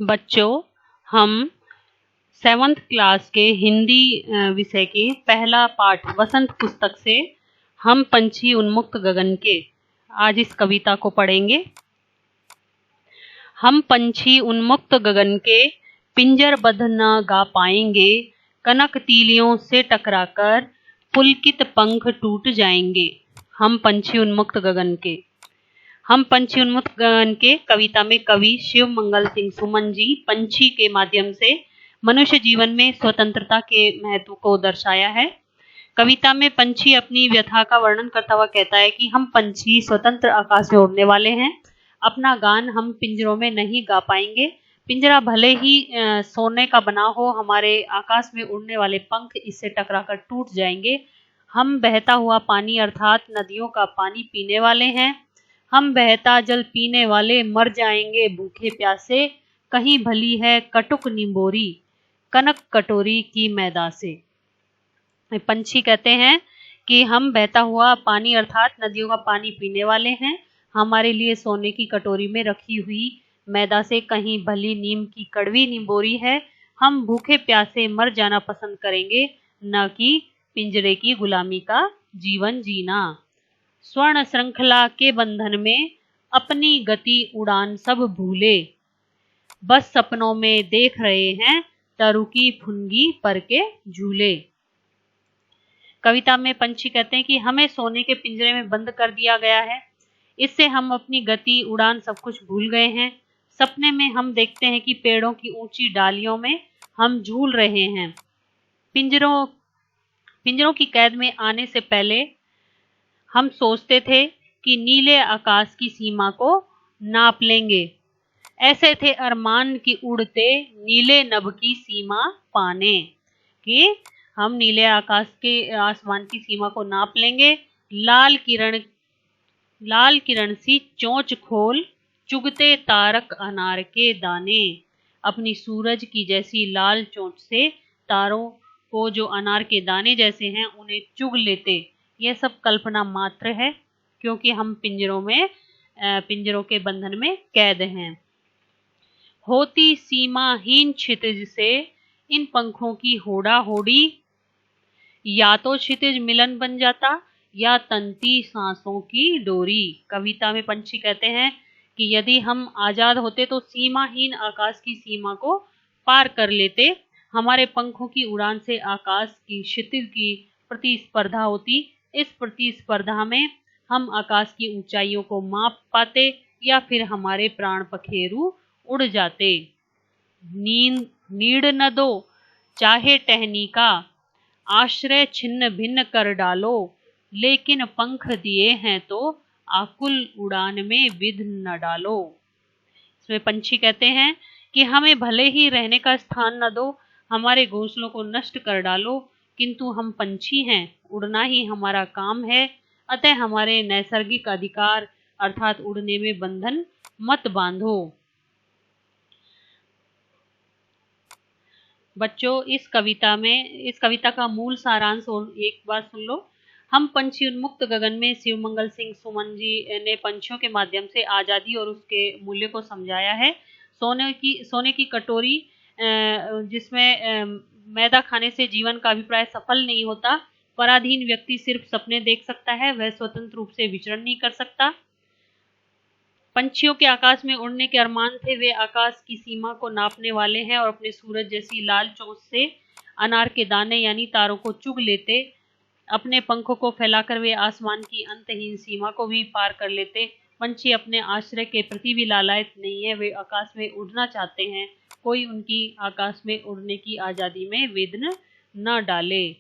बच्चों, हम 7th class के हिंदी विषय के पहला पाठ वसंत पुस्तक से हम पंछी उन्मुक्त गगन के आज इस कविता को पढ़ेंगे। हम पंछी उन्मुक्त गगन के पिंजरबद्ध न गा पाएंगे, कनक तीलियों से टकराकर पुलकित पंख टूट जाएंगे। हम पंछी उन्मुक्त गगन के कविता में कवि शिव मंगल सिंह सुमन जी पंछी के माध्यम से मनुष्य जीवन में स्वतंत्रता के महत्व को दर्शाया है। कविता में पंछी अपनी व्यथा का वर्णन करता हुआ कहता है कि हम पंछी स्वतंत्र आकाश में उड़ने वाले हैं। अपना गान हम पिंजरों में नहीं गा पाएंगे। पिंजरा भले ही सोने का बना हो, हमारे आकाश में उड़ने वाले पंख इससे टकराकर टूट जाएंगे। हम बहता हुआ पानी अर्थात नदियों का पानी पीने वाले हैं। हम बहता जल पीने वाले मर जाएंगे भूखे प्यासे। कहीं भली है कटुक निंबोरी, कनक कटोरी की मैदा से। पंछी कहते हैं कि हम बहता हुआ पानी अर्थात नदियों का पानी पीने वाले हैं। हमारे लिए सोने की कटोरी में रखी हुई मैदा से कहीं भली नीम की कड़वी निंबोरी है। हम भूखे प्यासे मर जाना पसंद करेंगे, न कि पिंजरे की गुलामी का जीवन जीना। स्वर्ण श्रृंखला के बंधन में अपनी गति उड़ान सब भूले, बस सपनों में देख रहे हैं तरुकी फुनगी पर के झूले। कविता में पंछी कहते हैं कि हमें सोने के पिंजरे में बंद कर दिया गया है। इससे हम अपनी गति उड़ान सब कुछ भूल गए हैं। सपने में हम देखते हैं कि पेड़ों की ऊंची डालियों में हम झूल रहे हैं। पिंजरों की कैद में आने से पहले हम सोचते थे कि नीले आकाश की सीमा को नाप लेंगे। ऐसे थे अरमान की उड़ते नीले नभ की सीमा पाने, कि हम नीले आसमान की सीमा को नाप लेंगे। लाल किरण सी चोंच खोल चुगते तारक अनार के दाने। अपनी सूरज की जैसी लाल चोंच से तारों को जो अनार के दाने जैसे हैं उन्हें चुग लेते। यह सब कल्पना मात्र है, क्योंकि हम पिंजरों के बंधन में कैद हैं। होती सीमाहीन क्षितिज से इन पंखों की होड़ा होड़ी, या तो क्षितिज मिलन बन जाता या तंती सांसों की डोरी। कविता में पंछी कहते हैं कि यदि हम आजाद होते तो सीमाहीन आकाश की सीमा को पार कर लेते। हमारे पंखों की उड़ान से आकाश की क्षितिज की प्रतिस्पर्धा होती। इस प्रतिस्पर्धा में हम आकाश की ऊंचाइयों को माप पाते या फिर हमारे प्राण पखेरु उड़ जाते। नीड़ न दो चाहे टहनी का, आश्रय छिन्न भिन्न कर डालो, लेकिन पंख दिए हैं तो आकुल उड़ान में विघ्न न डालो। इसमें पंछी कहते हैं कि हमें भले ही रहने का स्थान न दो, हमारे घोंसलों को नष्ट कर डालो, किंतु हम पंछी हैं, उड़ना ही हमारा काम है। अतः हमारे नैसर्गिक अधिकार अर्थात उड़ने में बंधन मत बांधो। बच्चों, इस कविता का मूल सारांश एक बार सुन लो। हम पंछी उन्मुक्त गगन में शिव मंगल सिंह सुमन जी ने पंछियों के माध्यम से आज़ादी और उसके मूल्य को समझाया है। सोने की कटोरी जिसमें मैदा खाने से जीवन का अभिप्राय सफल नहीं होता। पराधीन व्यक्ति सिर्फ सपने देख सकता है, वह स्वतंत्र रूप से विचरण नहीं कर सकता। पंछियों के आकाश में उड़ने के अरमान थे, वे आकाश की सीमा को नापने वाले हैं और अपने सूरज जैसी लाल चोंच से अनार के दाने यानी तारों को चुग लेते। अपने पंखों को फैलाकर वे आसमान की अंतहीन सीमा को भी पार कर लेते। पंछी अपने आश्रय के प्रति भी लालायित नहीं है, वे आकाश में उड़ना चाहते हैं। कोई उनकी आकाश में उड़ने की आज़ादी में विघ्न न डाले।